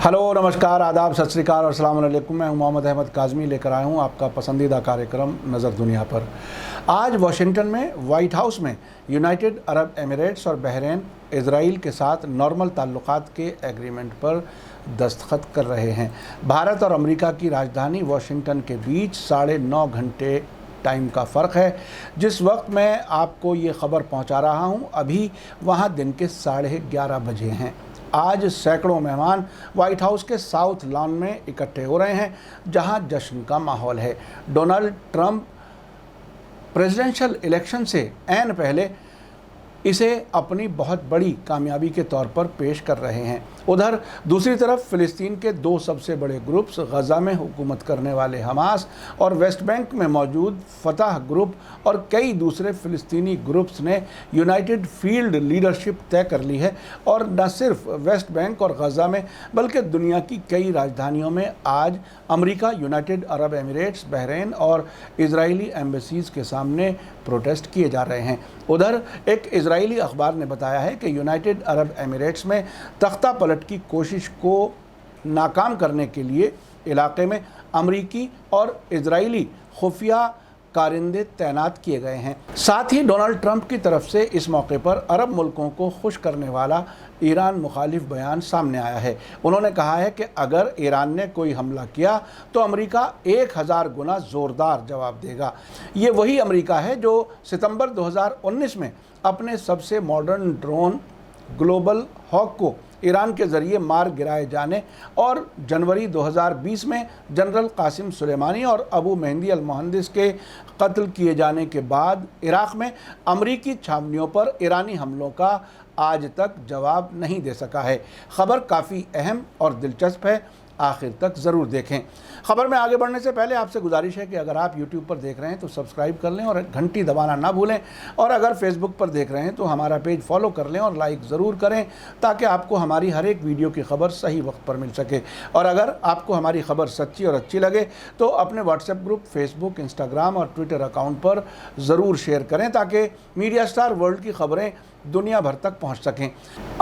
Hello, नमस्कार, आदाब, सत श्री अकाल और अस्सलाम वालेकुम। मैं मोहम्मद अहमद काज़मी लेकर आया हूँ आपका पसंदीदा कार्यक्रम नज़र दुनिया पर। आज वाशिंगटन में वाइट हाउस में यूनाइटेड अरब एमिरेट्स और बहरीन इजराइल के साथ नॉर्मल ताल्लुकात के एग्रीमेंट पर दस्तखत कर रहे हैं। भारत और अमेरिका की राजधानी वाशिंगटन के बीच 9.5 घंटे टाइम का फ़र्क है। जिस वक्त मैं आपको ये ख़बर पहुँचा रहा हूँ, अभी वहाँ दिन के 11:30 बजे हैं। आज सैकड़ों मेहमान वाइट हाउस के साउथ लॉन में इकट्ठे हो रहे हैं, जहां जश्न का माहौल है। डोनाल्ड ट्रंप प्रेसिडेंशियल इलेक्शन से ऐन पहले इसे अपनी बहुत बड़ी कामयाबी के तौर पर पेश कर रहे हैं। उधर दूसरी तरफ फ़िलिस्तीन के दो सबसे बड़े ग्रुप्स, गज़ा में हुकूमत करने वाले हमास और वेस्ट बैंक में मौजूद फतह ग्रुप और कई दूसरे फ़िलिस्तीनी ग्रुप्स ने यूनाइटेड फील्ड लीडरशिप तय कर ली है और न सिर्फ वेस्ट बैंक और गज़ा में बल्कि दुनिया की कई राजधानियों में आज America, United Arab Emirates, Bahrain और इजरायली एम्बेसीज़ के सामने प्रोटेस्ट किए जा रहे हैं। उधर एक इजरायली अखबार ने बताया है कि यूनाइटेड अरब एमिरेट्स में तख्ता पलट की कोशिश को नाकाम करने के लिए इलाके में अमरीकी और इजरायली खुफिया कारिंदे तैनात किए गए हैं। साथ ही डोनाल्ड ट्रंप की तरफ से इस मौके पर अरब मुल्कों को खुश करने वाला ईरान मुखालिफ बयान सामने आया है। उन्होंने कहा है कि अगर ईरान ने कोई हमला किया तो अमेरिका 1000 गुना ज़ोरदार जवाब देगा। ये वही अमेरिका है जो सितंबर 2019 में अपने सबसे मॉडर्न ड्रोन ग्लोबल हॉक को ईरान के ज़रिए मार गिराए जाने और जनवरी 2020 में जनरल कासिम सुलेमानी और अबू मेहंदी अल मुहंदिस के कत्ल किए जाने के बाद इराक़ में अमरीकी छावनियों पर ईरानी हमलों का आज तक जवाब नहीं दे सका है। ख़बर काफ़ी अहम और दिलचस्प है, आखिर तक ज़रूर देखें। ख़बर में आगे बढ़ने से पहले आपसे गुजारिश है कि अगर आप YouTube पर देख रहे हैं तो सब्सक्राइब कर लें और घंटी दबाना ना भूलें, और अगर Facebook पर देख रहे हैं तो हमारा पेज फॉलो कर लें और लाइक ज़रूर करें ताकि आपको हमारी हर एक वीडियो की खबर सही वक्त पर मिल सके। और अगर आपको हमारी खबर सच्ची और अच्छी लगे तो अपने व्हाट्सएप ग्रुप, फेसबुक, इंस्टाग्राम और ट्विटर अकाउंट पर ज़रूर शेयर करें ताकि मीडिया स्टार वर्ल्ड की खबरें दुनिया भर तक पहुंच सकें।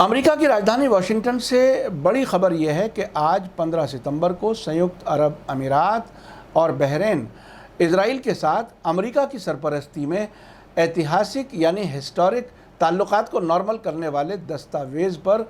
अमेरिका की राजधानी वाशिंगटन से बड़ी खबर यह है कि आज 15 सितंबर को संयुक्त अरब अमीरात और बहरीन इजराइल के साथ अमेरिका की सरपरस्ती में ऐतिहासिक यानी हिस्टोरिक ताल्लुकात को नॉर्मल करने वाले दस्तावेज़ पर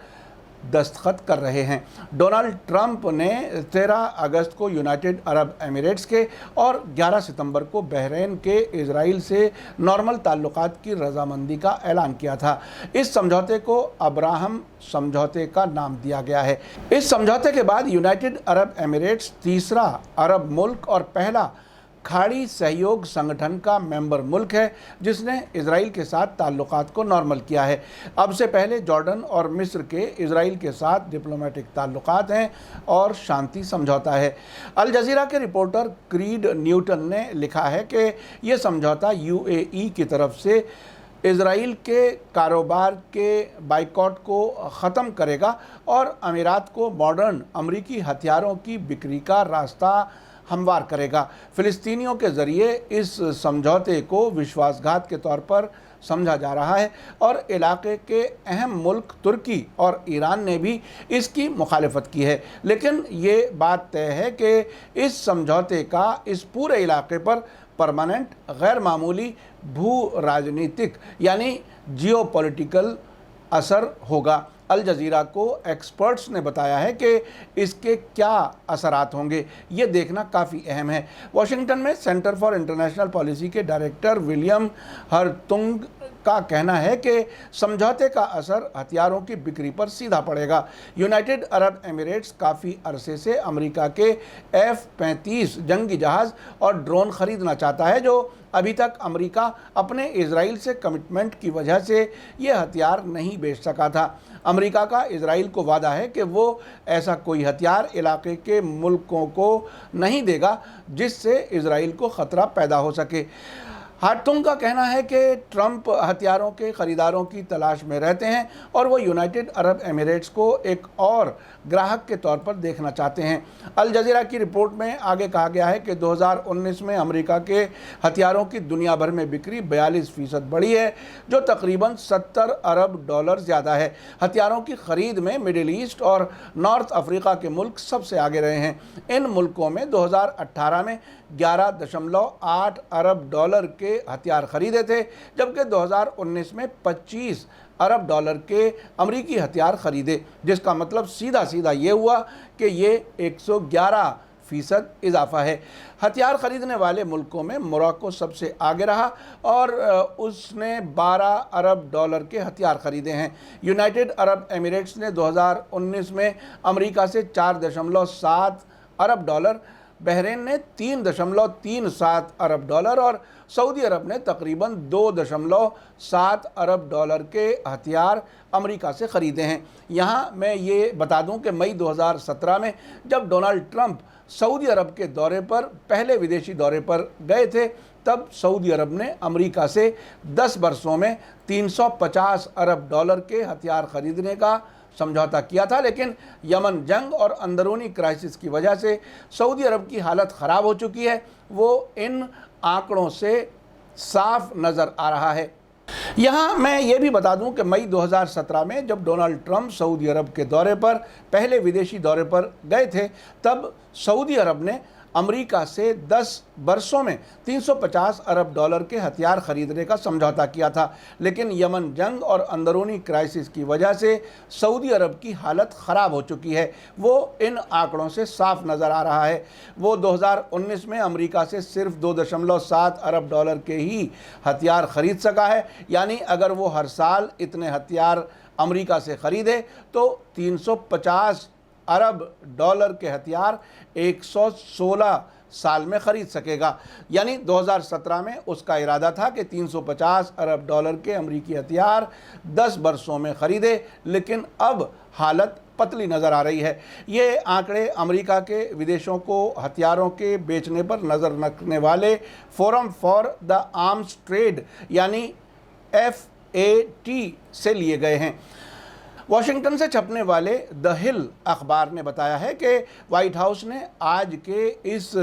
दस्तखत कर रहे हैं। डोनाल्ड ट्रंप ने 13 अगस्त को यूनाइटेड अरब एमिरेट्स के और 11 सितंबर को बहरीन के इजराइल से नॉर्मल ताल्लुकात की रजामंदी का ऐलान किया था। इस समझौते को अब्राहम समझौते का नाम दिया गया है। इस समझौते के बाद यूनाइटेड अरब एमिरेट्स तीसरा अरब मुल्क और पहला खाड़ी सहयोग संगठन का मेंबर मुल्क है जिसने इजराइल के साथ ताल्लुकात को नॉर्मल किया है। अब से पहले जॉर्डन और मिस्र के इजराइल के साथ डिप्लोमेटिक ताल्लुकात हैं और शांति समझौता है। अल जज़ीरा के रिपोर्टर क्रीड न्यूटन ने लिखा है कि यह समझौता UAE की तरफ से इजराइल के कारोबार के बाइकॉट को ख़त्म करेगा और अमीरात को मॉडर्न अमरीकी हथियारों की बिक्री का रास्ता हमवार करेगा। फ़िलिस्तीनियों के ज़रिए इस समझौते को विश्वासघात के तौर पर समझा जा रहा है और इलाके के अहम मुल्क तुर्की और ईरान ने भी इसकी मुखालिफत की है। लेकिन ये बात तय है कि इस समझौते का इस पूरे इलाके पर परमानेंट गैर मामूली भू राजनीतिक यानी जियोपॉलिटिकल असर होगा। अल जज़ीरा को एक्सपर्ट्स ने बताया है कि इसके क्या असरात होंगे, ये देखना काफ़ी अहम है। वाशिंगटन में सेंटर फॉर इंटरनेशनल पॉलिसी के डायरेक्टर विलियम हरतुंग का कहना है कि समझौते का असर हथियारों की बिक्री पर सीधा पड़ेगा। यूनाइटेड अरब एमिरेट्स काफ़ी अरसे से अमेरिका के F-35 जंगी जहाज़ और ड्रोन ख़रीदना चाहता है, जो अभी तक अमेरिका अपने इजराइल से कमिटमेंट की वजह से ये हथियार नहीं बेच सका था। अमेरिका का इजराइल को वादा है कि वो ऐसा कोई हथियार इलाके के मुल्कों को नहीं देगा जिससे इजराइल को ख़तरा पैदा हो सके। हार्टुंग का कहना है कि ट्रंप हथियारों के खरीदारों की तलाश में रहते हैं और वो यूनाइटेड अरब एमिरेट्स को एक और ग्राहक के तौर पर देखना चाहते हैं। अल जज़ीरा की रिपोर्ट में आगे कहा गया है कि 2019 में अमेरिका के हथियारों की दुनिया भर में बिक्री 42% बढ़ी है, जो तकरीबन 70 अरब डॉलर ज़्यादा है। हथियारों की खरीद में मिडिल ईस्ट और नॉर्थ अफ्रीका के मुल्क सबसे आगे रहे हैं। इन मुल्कों में 2018 में 11.8 अरब डॉलर के हथियार खरीदे थे, जबकि 2019 में 25 अरब डॉलर के अमरीकी हथियार खरीदे, जिसका मतलब सीधा सीधा ये हुआ कि ये 111% इजाफा है। हथियार खरीदने वाले मुल्कों में मोरक्को सबसे आगे रहा और उसने 12 अरब डॉलर के हथियार खरीदे हैं। यूनाइटेड अरब एमिरेट्स ने 2019 में अमेरिका से 4.7 अरब डॉलर, बहरीन ने 3.37 अरब डॉलर और सऊदी अरब ने तकरीबन 2.7 अरब डॉलर के हथियार अमेरिका से ख़रीदे हैं। यहाँ मैं ये बता दूं कि मई 2017 में जब डोनाल्ड ट्रंप सऊदी अरब के दौरे पर, पहले विदेशी दौरे पर गए थे, तब सऊदी अरब ने अमेरिका से 10 वर्षों में 350 अरब डॉलर के हथियार खरीदने का समझौता किया था। लेकिन यमन जंग और अंदरूनी क्राइसिस की वजह से सऊदी अरब की हालत ख़राब हो चुकी है। वो इन आंकड़ों से साफ नज़र आ रहा है। यहाँ मैं ये भी बता दूं कि मई 2017 में जब डोनाल्ड ट्रंप सऊदी अरब के दौरे पर, पहले विदेशी दौरे पर गए थे, तब सऊदी अरब ने अमेरिका से 10 वर्षों में 350 अरब डॉलर के हथियार खरीदने का समझौता किया था। लेकिन यमन जंग और अंदरूनी क्राइसिस की वजह से सऊदी अरब की हालत ख़राब हो चुकी है। वो इन आंकड़ों से साफ नज़र आ रहा है। वो 2019 में अमेरिका से सिर्फ 2.7 अरब डॉलर के ही हथियार ख़रीद सका है। यानी अगर वो हर साल इतने हथियार अमेरिका से ख़रीदे तो 350 अरब डॉलर के हथियार 116 साल में ख़रीद सकेगा। यानी 2017 में उसका इरादा था कि 350 अरब डॉलर के अमेरिकी हथियार 10 वर्षों में ख़रीदे, लेकिन अब हालत पतली नज़र आ रही है। ये आंकड़े अमेरिका के विदेशों को हथियारों के बेचने पर नज़र रखने वाले forum for the arms trade यानी FAT से लिए गए हैं। वाशिंगटन से छपने वाले द हिल अखबार ने बताया है कि व्हाइट हाउस ने आज के इस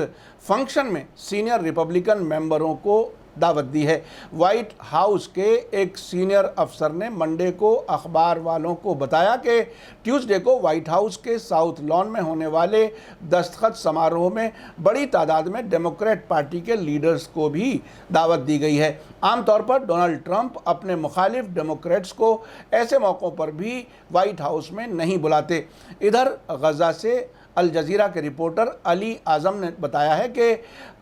फंक्शन में सीनियर रिपब्लिकन मेंबरों को दावत दी है। व्हाइट हाउस के एक सीनियर अफसर ने मंडे को अखबार वालों को बताया कि ट्यूसडे को व्हाइट हाउस के साउथ लॉन में होने वाले दस्तखत समारोह में बड़ी तादाद में डेमोक्रेट पार्टी के लीडर्स को भी दावत दी गई है। आमतौर पर डोनाल्ड ट्रंप अपने मुखालिफ डेमोक्रेट्स को ऐसे मौक़ों पर भी व्हाइट हाउस में नहीं बुलाते। इधर गज़ा से अल जज़ीरा के रिपोर्टर अली आज़म ने बताया है कि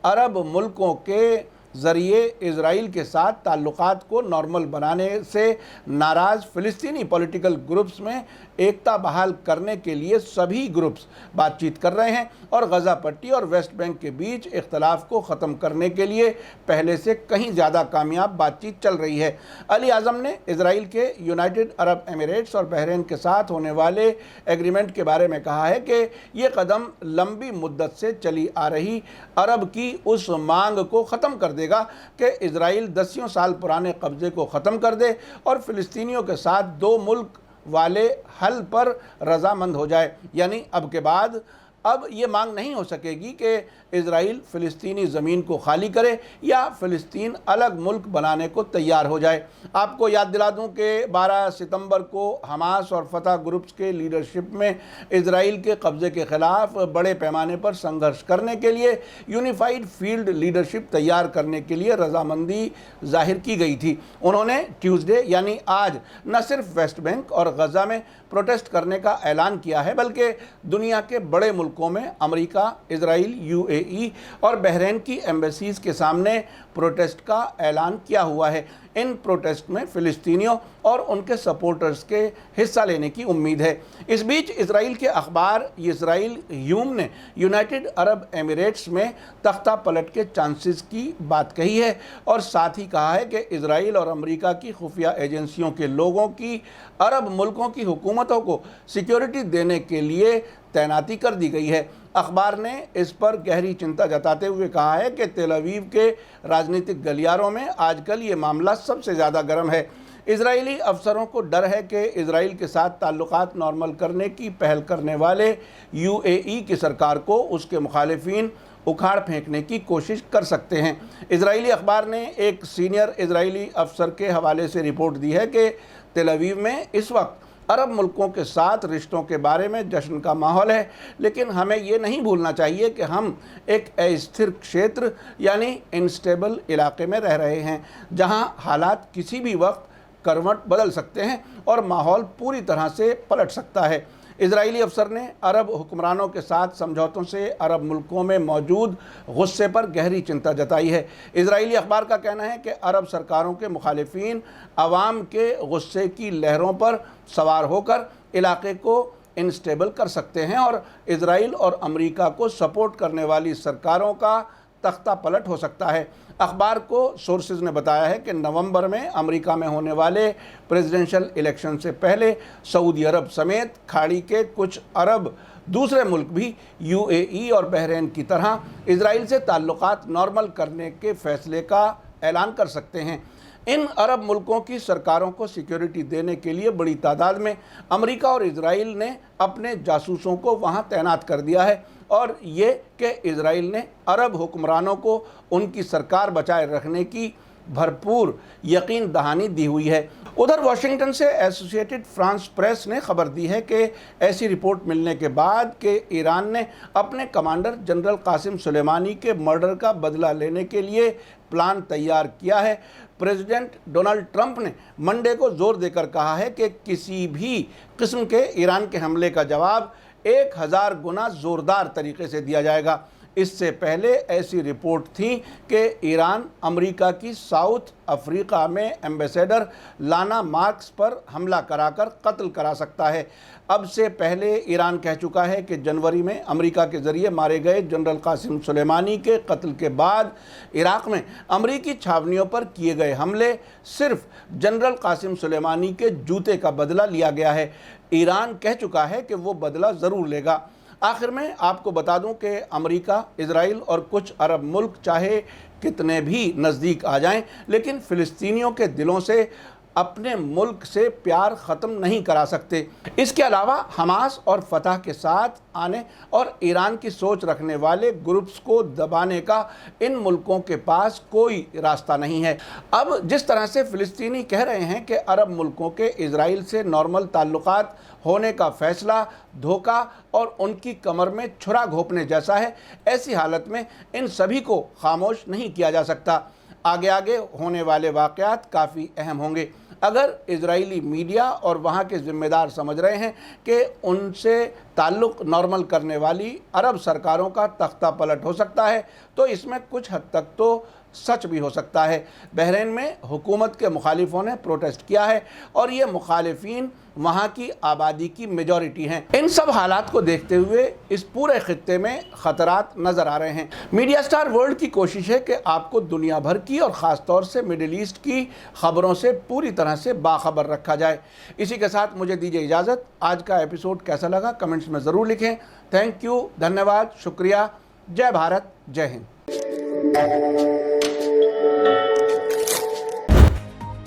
अरब मुल्कों के ज़रिए इज़राइल के साथ ताल्लुक़ात को नॉर्मल बनाने से नाराज़ फ़िलिस्तीनी पॉलिटिकल ग्रुप्स में एकता बहाल करने के लिए सभी ग्रुप्स बातचीत कर रहे हैं और गज़ा पट्टी और वेस्ट बैंक के बीच इख्तलाफ को ख़त्म करने के लिए पहले से कहीं ज़्यादा कामयाब बातचीत चल रही है। अली आज़म ने इज़राइल के यूनाइटेड अरब एमिरेट्स और बहरीन के साथ होने वाले एग्रीमेंट के बारे में कहा है कि ये कदम लंबी मुद्दत से चली आ रही अरब की उस मांग को ख़त्म कर देगा कि इज़राइल 10 साल पुराने कब्ज़े को ख़त्म कर दे और फ़िलिस्तीनियों के साथ 2 मुल्क वाले हल पर रजामंद हो जाए। यानी अब के बाद अब ये मांग नहीं हो सकेगी कि इज़राइल फ़िलिस्तीनी ज़मीन को खाली करे या फ़िलिस्तीन अलग मुल्क बनाने को तैयार हो जाए। आपको याद दिला दूं कि 12 सितंबर को हमास और फतह ग्रुप्स के लीडरशिप में इज़राइल के कब्ज़े के ख़िलाफ़ बड़े पैमाने पर संघर्ष करने के लिए यूनिफाइड फील्ड लीडरशिप तैयार करने के लिए रजामंदी जाहिर की गई थी। उन्होंने ट्यूसडे यानी आज न सिर्फ वेस्ट बैंक और गज़ा में प्रोटेस्ट करने का ऐलान किया है, बल्कि दुनिया के बड़े मुल्कों में अमेरिका, इज़राइल, UAE और बहरीन की एम्बेसीज़ के सामने प्रोटेस्ट का ऐलान किया हुआ है। इन प्रोटेस्ट में फ़िलिस्तीनियों और उनके सपोर्टर्स के हिस्सा लेने की उम्मीद है। इस बीच इज़राइल के अखबार इसराइल ह्यूम ने यूनाइटेड अरब एमिरेट्स में तख्ता पलट के चांसेस की बात कही है और साथ ही कहा है कि इज़राइल और अमेरिका की खुफिया एजेंसियों के लोगों की अरब मुल्कों की हुकूमतों को सिक्योरिटी देने के लिए तैनाती कर दी गई है। अखबार ने इस पर गहरी चिंता जताते हुए कहा है कि तेल अवीव के राजनीतिक गलियारों में आजकल ये मामला सबसे ज़्यादा गर्म है। इजरायली अफसरों को डर है कि इजराइल के साथ ताल्लुकात नॉर्मल करने की पहल करने वाले यूएई की सरकार को उसके मुखालिफिन उखाड़ फेंकने की कोशिश कर सकते हैं। इजरायली अखबार ने एक सीनियर इजरायली अफसर के हवाले से रिपोर्ट दी है कि तेल अवीव में इस वक्त अरब मुल्कों के साथ रिश्तों के बारे में जश्न का माहौल है, लेकिन हमें ये नहीं भूलना चाहिए कि हम एक अस्थिर क्षेत्र यानी इनस्टेबल इलाके में रह रहे हैं, जहां हालात किसी भी वक्त करवट बदल सकते हैं और माहौल पूरी तरह से पलट सकता है। इजरायली अफसर ने अरब हुक्मरानों के साथ समझौतों से अरब मुल्कों में मौजूद गुस्से पर गहरी चिंता जताई है। इजरायली अखबार का कहना है कि अरब सरकारों के मुखालिफिन अवाम के गुस्से की लहरों पर सवार होकर इलाके को इनस्टेबल कर सकते हैं और इजराइल और अमेरिका को सपोर्ट करने वाली सरकारों का तख्ता पलट हो सकता है। अखबार को सोर्सेज ने बताया है कि नवंबर में अमेरिका में होने वाले प्रेसिडेंशियल इलेक्शन से पहले सऊदी अरब समेत खाड़ी के कुछ अरब दूसरे मुल्क भी यूएई और बहरीन की तरह इजराइल से ताल्लुकात नॉर्मल करने के फैसले का ऐलान कर सकते हैं। इन अरब मुल्कों की सरकारों को सिक्योरिटी देने के लिए बड़ी तादाद में अमेरिका और इजराइल ने अपने जासूसों को वहां तैनात कर दिया है और ये कि इजराइल ने अरब हुक्मरानों को उनकी सरकार बचाए रखने की भरपूर यकीन दहानी दी हुई है। उधर वाशिंगटन से एसोसिएटेड फ्रांस प्रेस ने खबर दी है कि ऐसी रिपोर्ट मिलने के बाद कि ईरान ने अपने कमांडर जनरल कासिम सुलेमानी के मर्डर का बदला लेने के लिए प्लान तैयार किया है। प्रेसिडेंट डोनाल्ड ट्रंप ने मंडे को जोर देकर कहा है कि किसी भी किस्म के ईरान के हमले का जवाब 1000 गुना ज़ोरदार तरीके से दिया जाएगा। इससे पहले ऐसी रिपोर्ट थी कि ईरान अमेरिका की साउथ अफ्रीका में एम्बेसडर लाना मार्क्स पर हमला कराकर कत्ल करा सकता है। अब से पहले ईरान कह चुका है कि जनवरी में अमेरिका के ज़रिए मारे गए जनरल कासिम सुलेमानी के कत्ल के बाद इराक़ में अमेरिकी छावनियों पर किए गए हमले सिर्फ जनरल कासिम सुलेमानी के जूते का बदला लिया गया है। ईरान कह चुका है कि वो बदला ज़रूर लेगा। आखिर में आपको बता दूं कि अमेरिका, इजराइल और कुछ अरब मुल्क चाहे कितने भी नज़दीक आ जाएं, लेकिन फ़िलिस्तीनियों के दिलों से अपने मुल्क से प्यार ख़त्म नहीं करा सकते। इसके अलावा हमास और फतह के साथ आने और ईरान की सोच रखने वाले ग्रुप्स को दबाने का इन मुल्कों के पास कोई रास्ता नहीं है। अब जिस तरह से फ़िलिस्तीनी कह रहे हैं कि अरब मुल्कों के इजराइल से नॉर्मल ताल्लुकात होने का फ़ैसला धोखा और उनकी कमर में छुरा घोंपने जैसा है, ऐसी हालत में इन सभी को खामोश नहीं किया जा सकता। आगे आगे होने वाले वाक़यात काफ़ी अहम होंगे। अगर इजरायली मीडिया और वहाँ के ज़िम्मेदार समझ रहे हैं कि उनसे ताल्लुक़ नॉर्मल करने वाली अरब सरकारों का तख्ता पलट हो सकता है, तो इसमें कुछ हद तक तो सच भी हो सकता है। बहरीन में हुकूमत के मुखालिफों ने प्रोटेस्ट किया है और ये मुखालिफिन वहाँ की आबादी की मेजॉरिटी हैं। इन सब हालात को देखते हुए इस पूरे खित्ते में ख़तरात नज़र आ रहे हैं। मीडिया स्टार वर्ल्ड की कोशिश है कि आपको दुनिया भर की और ख़ास तौर से मिडिल ईस्ट की ख़बरों से पूरी तरह से बाखबर रखा जाए। इसी के साथ मुझे दीजिए इजाज़त। आज का एपिसोड कैसा लगा कमेंट्स में ज़रूर लिखें। थैंक यू, धन्यवाद, शुक्रिया। जय भारत, जय हिंद।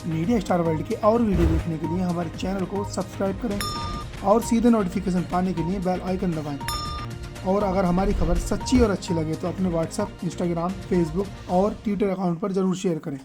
मीडिया स्टार वर्ल्ड के और वीडियो देखने के लिए हमारे चैनल को सब्सक्राइब करें और सीधे नोटिफिकेशन पाने के लिए बेल आइकन दबाएं। और अगर हमारी खबर सच्ची और अच्छी लगे तो अपने व्हाट्सएप, इंस्टाग्राम, फेसबुक और ट्विटर अकाउंट पर ज़रूर शेयर करें।